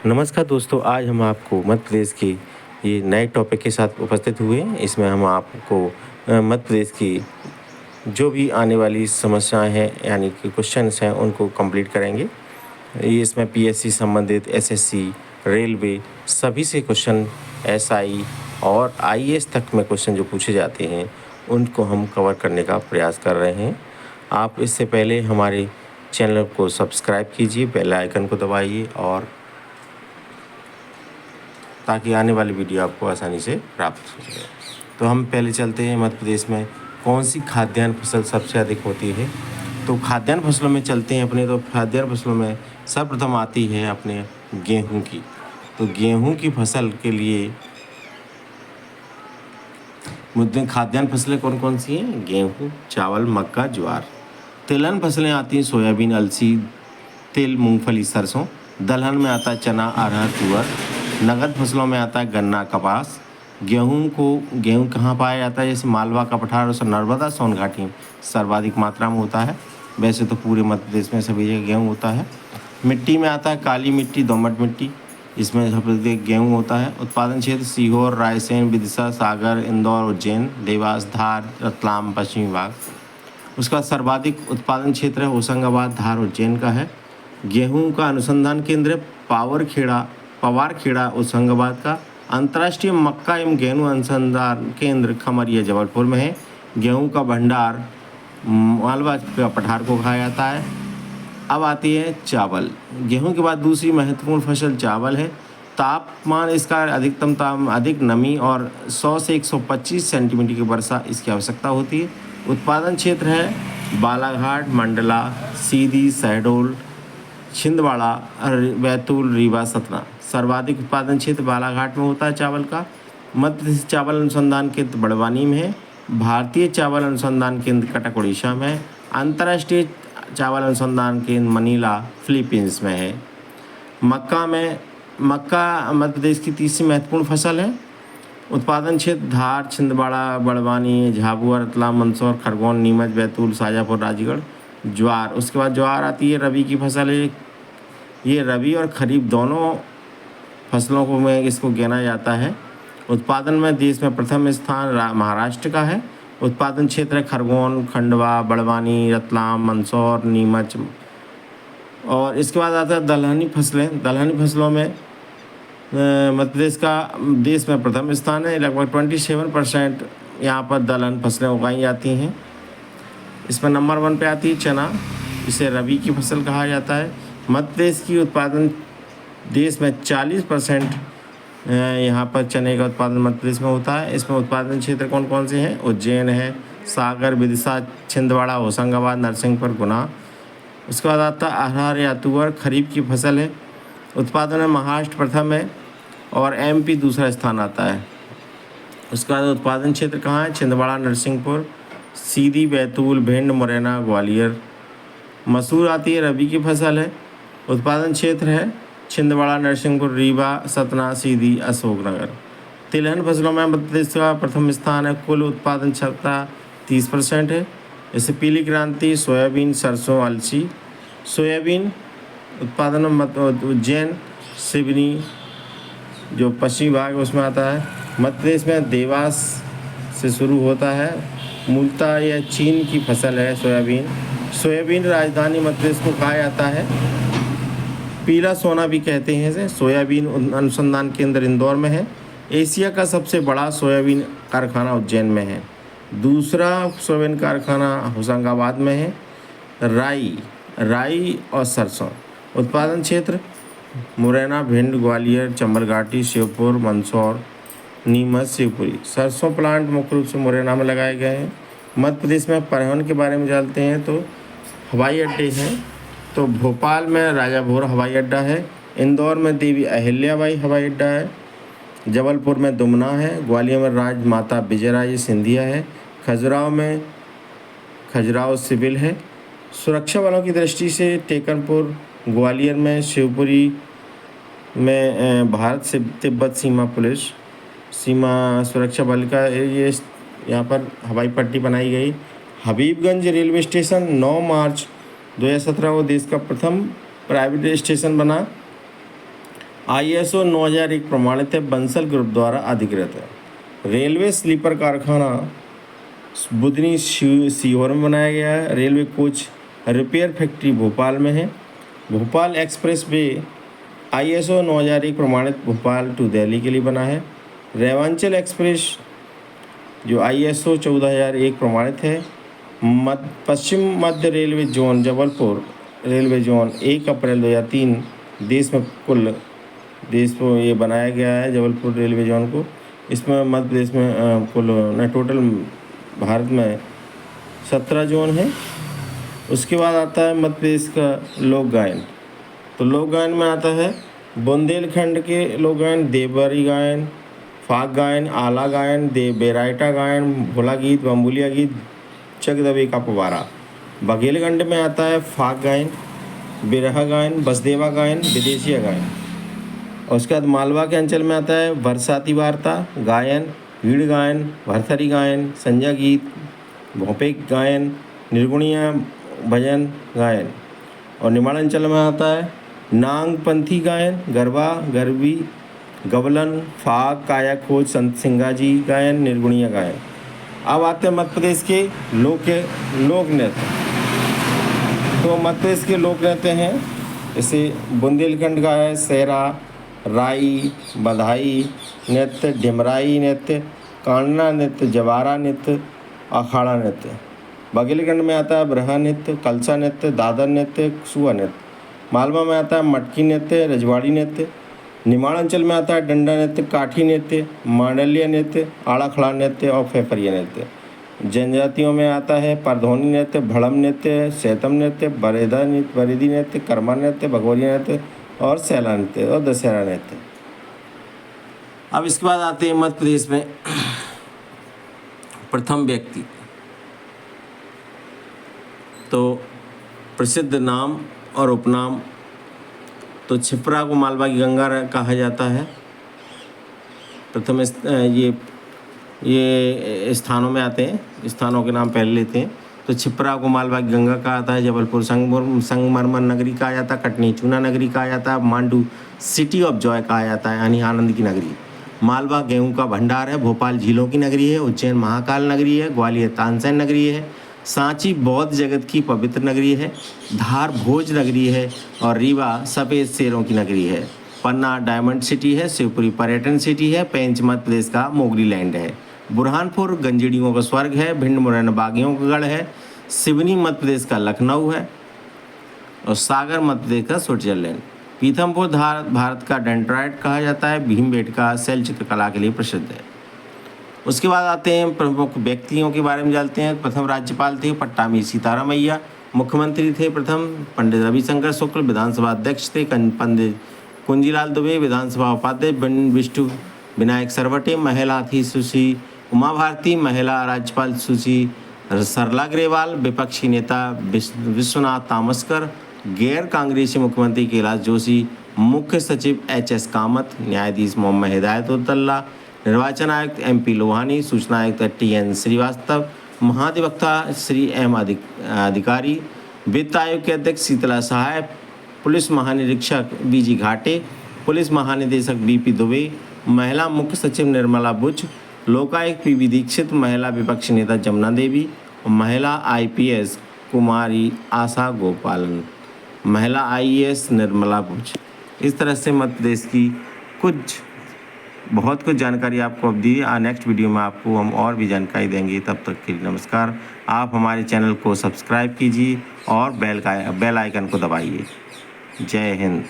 नमस्कार दोस्तों, आज हम आपको मध्य प्रदेश की ये नए टॉपिक के साथ उपस्थित हुए हैं। इसमें हम आपको मध्य प्रदेश की जो भी आने वाली समस्याएं हैं यानी कि क्वेश्चंस हैं उनको कंप्लीट करेंगे। ये इसमें पीएससी संबंधित, एसएससी, रेलवे सभी से क्वेश्चन, एसआई और आईएएस तक में क्वेश्चन जो पूछे जाते हैं उनको हम कवर करने का प्रयास कर रहे हैं। आप इससे पहले हमारे चैनल को सब्सक्राइब कीजिए, बेल आइकन को दबाइए और ताकि आने वाली वीडियो आपको आसानी से प्राप्त हो सके। तो हम पहले चलते हैं मध्य प्रदेश में कौन सी खाद्यान्न फसल सबसे अधिक होती है। तो खाद्यान्न फसलों में चलते हैं अपने। तो खाद्यान्न फसलों में सर्वप्रथम आती है अपने गेहूं की। तो गेहूं की फसल के लिए मुद्दे खाद्यान्न फसलें कौन कौन सी हैं? गेहूं, चावल, मक्का, ज्वार। तिलहन फसलें आती हैं सोयाबीन, अलसी, तिल, मूंगफली, सरसों। दलहन में आता है चना, अरहर, तुअर। नगद फसलों में आता है गन्ना, कपास। गेहूं कहाँ पाया जाता है? जैसे मालवा का पठार और नर्मदा सोन घाटी में सर्वाधिक मात्रा में होता है। वैसे तो पूरे मध्य प्रदेश में सभी जगह गेहूं होता है। मिट्टी में आता है काली मिट्टी, दोमट मिट्टी, इसमें सबसे गेहूं होता है। उत्पादन क्षेत्र सीहोर, रायसेन, विदिशा, सागर, इंदौर, उज्जैन, देवास, धार, रतलाम, पश्चिमी विभाग। उसका सर्वाधिक उत्पादन क्षेत्र है होशंगाबाद, धार, उज्जैन का है। गेहूं का अनुसंधान केंद्र पवारखेड़ा होशंगाबाद का। अंतर्राष्ट्रीय मक्का एवं गेहूं अनुसंधान केंद्र खमरिया जबलपुर में है। गेहूं का भंडार मालवा का पठार को कहा जाता है। अब आती है चावल। गेहूं के बाद दूसरी महत्वपूर्ण फसल चावल है। तापमान इसका अधिक नमी और 100 से 125 सेंटीमीटर की वर्षा इसकी आवश्यकता होती है। उत्पादन क्षेत्र है बालाघाट, मंडला, सीधी, शहडोल, छिंदवाड़ा, बैतूल, रीवा, सतना। सर्वाधिक उत्पादन क्षेत्र बालाघाट में होता है चावल का। मध्य प्रदेश चावल अनुसंधान केंद्र बड़वानी में है। भारतीय चावल अनुसंधान केंद्र कटक, उड़ीसा में है। अंतर्राष्ट्रीय चावल अनुसंधान केंद्र मनीला, फिलीपींस में है। मक्का मध्य प्रदेश की तीसरी महत्वपूर्ण फसल है। उत्पादन क्षेत्र धार, छिंदवाड़ा, बड़वानी, झाबुआ, रतलाम, मंदसौर, खरगोन, नीमच, बैतूल, शाजापुर, राजगढ़। ज्वार, उसके बाद ज्वार आती है, रबी की फसल है। ये रबी और खरीफ दोनों फसलों को में इसको गिना जाता है। उत्पादन में देश में प्रथम स्थान महाराष्ट्र का है। उत्पादन क्षेत्र है खरगोन, खंडवा, बड़वानी, रतलाम, मंदसौर, नीमच। और इसके बाद आता है दलहनी फसलें। दलहनी फसलों में मध्य प्रदेश का देश में प्रथम स्थान है। लगभग 27% यहाँ पर दलहन फसलें उगाई जाती हैं। इसमें नंबर 1 पे आती है चना, इसे रबी की फसल कहा जाता है। मध्य प्रदेश की उत्पादन देश में 40% यहाँ पर चने का उत्पादन मध्य प्रदेश में होता है। इसमें उत्पादन क्षेत्र कौन कौन से हैं? उज्जैन है, सागर, विदिशा, छिंदवाड़ा, होशंगाबाद, नरसिंहपुर, गुना। उसके बाद आता है अरहर या तुअर, खरीफ की फसल है। उत्पादन में महाराष्ट्र प्रथम है और एमपी दूसरा स्थान आता है। उसके बाद उत्पादन क्षेत्र कहाँ है? छिंदवाड़ा, नरसिंहपुर, सीधी, बैतूल, भिंड, मुरैना, ग्वालियर। मसूर आती है, रबी की फसल है। उत्पादन क्षेत्र है छिंदवाड़ा, नरसिंहपुर, रीवा, सतना, सीधी, अशोकनगर। तिलहन फसलों में मध्य प्रदेश का प्रथम स्थान है। कुल उत्पादन क्षमता 30% है। जैसे पीली क्रांति, सोयाबीन, सरसों, अलसी। सोयाबीन उत्पादन में उज्जैन, सिवनी जो पश्चिमी भाग है उसमें आता है। मध्य प्रदेश में देवास से शुरू होता है। मूलतः यह चीन की फसल है सोयाबीन। सोयाबीन राजधानी मध्य प्रदेश को कहा जाता है। पीला सोना भी कहते हैं इसे। सोयाबीन अनुसंधान केंद्र इंदौर में है। एशिया का सबसे बड़ा सोयाबीन कारखाना उज्जैन में है। दूसरा सोयाबीन कारखाना होशंगाबाद में है। राई और सरसों। उत्पादन क्षेत्र मुरैना, भिंड, ग्वालियर, चंबल घाटी, श्योपुर, मंदसौर, नीमच, शिवपुरी। सरसों प्लांट मुख्य रूप से मुरैना में लगाए गए हैं। मध्य प्रदेश में परिवहन के बारे में जानते हैं तो हवाई अड्डे हैं। तो भोपाल में राजा भोर हवाई अड्डा है। इंदौर में देवी अहिल्याबाई हवाई अड्डा है। जबलपुर में दुमना है। ग्वालियर में राजमाता विजयराजे सिंधिया है। खजुराहो सिविल है। सुरक्षा बलों की दृष्टि से टेकनपुर, ग्वालियर में शिवपुरी में भारत से तिब्बत सीमा सुरक्षा बल का ये यहाँ पर हवाई पट्टी बनाई गई। हबीबगंज रेलवे स्टेशन 9 मार्च 2017 को देश का प्रथम प्राइवेट स्टेशन बना। ISO 9001 प्रमाणित है, बंसल ग्रुप द्वारा अधिकृत है। रेलवे स्लीपर कारखाना बुधनी सीहोर में बनाया गया है। Railway coach repair factory Bhopal में है। भोपाल एक्सप्रेस वे ISO 9001 प्रमाणित भोपाल टू दिल्ली के लिए बना है। रेवांचल एक्सप्रेस जो ISO 14001 प्रमाणित है। पश्चिम मध्य railway zone Jabalpur railway zone 1 April 2003 देश में ये बनाया गया है, जबलपुर रेलवे जोन को। इसमें मध्य प्रदेश में टोटल भारत में 17 जोन है। उसके बाद आता है मध्य प्रदेश का लोक गायन। तो लोक गायन में आता है बुंदेलखंड के लोक गायन, देवबरी गायन, फाग गायन, आला गायन, बेराइटा गायन, भोला गीत, बम्बुलिया गीत, चकदबे का पुबारा। बघेलखंड में आता है फाग गायन, बिरहा गायन, बसदेवा गायन, विदेशिया गायन। और उसके बाद मालवा के अंचल में आता है बरसाती वार्ता गायन, भीड़ गायन, भरथरी गायन, संध्या गीत, भोपे गायन, निर्गुणिया भजन गायन। और निमाड़ांचल में आता है नांगपंथी गायन, गरबा, गरबी, गबलन, फाग, काया खोज, संत सिंगाजी गायन, निर्गुणिया गायन। अब आते हैं मध्य प्रदेश के लोक नृत्य। तो मध्य प्रदेश के लोक नृत्य हैं, जैसे बुंदेलखंड का है सेरा, राई, बधाई नृत्य, ढिमराई नृत्य, कांडना नृत्य, जवारा नृत्य, अखाड़ा नृत्य। बघेलखंड में आता है ब्रहा नृत्य, कलसा नृत्य, दादर नृत्य, सुआ नृत्य। मालवा में आता है मटकी नृत्य, रजवाड़ी नृत्य। निमाड़ांचल में आता है डंडा नृत्य, काठी नृत्य, मांडलिया नृत्य, आड़ा खड़ा नृत्य और फेफरिया नृत्य। जनजातियों में आता है परधोनी नृत्य, भड़म नृत्य, सैतम नृत्य, बरेदी नृत्य, कर्मा नृत्य, भगोरिया नृत्य और सैला नृत्य और दशहरा नृत्य। अब इसके बाद आते हैं मध्य प्रदेश में प्रथम व्यक्ति। तो प्रसिद्ध नाम और उपनाम, तो छिपरा को मालवा की गंगा कहा जाता है। प्रथम ये स्थानों में आते हैं, स्थानों के नाम पहले लेते हैं। तो छिपरा को मालवा की गंगा कहा जाता है, जबलपुर संगमरमर नगरी कहा जाता है, कटनी चूना नगरी कहा जाता है, मांडू सिटी ऑफ जॉय कहा जाता है यानी आनंद की नगरी। मालवा गेहूं का भंडार है, भोपाल झीलों की नगरी है, उज्जैन महाकाल नगरी है, ग्वालियर तानसेन नगरी है, सांची बौद्ध जगत की पवित्र नगरी है, धार भोज नगरी है और रीवा सफ़ेद शेरों की नगरी है। पन्ना डायमंड सिटी है, शिवपुरी पर्यटन सिटी है, पेंच मध्य प्रदेश का मोगरी लैंड है, बुरहानपुर गंजेड़ियों का स्वर्ग है, भिंड मुरैना बागियों का गढ़ है, सिवनी मध्य प्रदेश का लखनऊ है और सागर मध्य प्रदेश का स्विट्जरलैंड। पीथमपुर भारत का डेंड्राइट कहा जाता है, भीमबेटका शैल चित्रकला के लिए प्रसिद्ध है। उसके बाद आते हैं प्रमुख व्यक्तियों के बारे में जानते हैं। प्रथम राज्यपाल थे पट्टामी सीतारामैया, मुख्यमंत्री थे प्रथम पंडित रविशंकर शुक्ल, विधानसभा अध्यक्ष थे पंडित कुंजीलाल दुबे, विधानसभा उपाध्यक्ष विष्णु विनायक सरवटे, महिला थी सुश्री उमा भारती, महिला राज्यपाल सुश्री सरला ग्रेवाल, विपक्षी नेता विश्वनाथ तामस्कर, गैर कांग्रेसी मुख्यमंत्री कैलाश जोशी, मुख्य सचिव HS कामत, न्यायाधीश मोहम्मद हिदायतुल्लाह, निर्वाचन आयुक्त MP लोहानी, सूचना आयुक्त TN श्रीवास्तव, महाधिवक्ता श्री M अधिकारी, वित्त आयोग के अध्यक्ष शीतला सहाय, पुलिस महानिरीक्षक BG घाटे, पुलिस महानिदेशक BP दुबे, महिला मुख्य सचिव निर्मला बुच, लोकायुक्त PB दीक्षित, महिला विपक्षी नेता जमुना देवी, महिला IPS कुमारी आशा गोपालन, महिला IAS निर्मला बुच। इस तरह से मध्य प्रदेश की बहुत कुछ जानकारी आपको अब दी। नेक्स्ट वीडियो में आपको हम और भी जानकारी देंगे। तब तक के लिए नमस्कार। आप हमारे चैनल को सब्सक्राइब कीजिए और बेल आइकन को दबाइए। जय हिंद।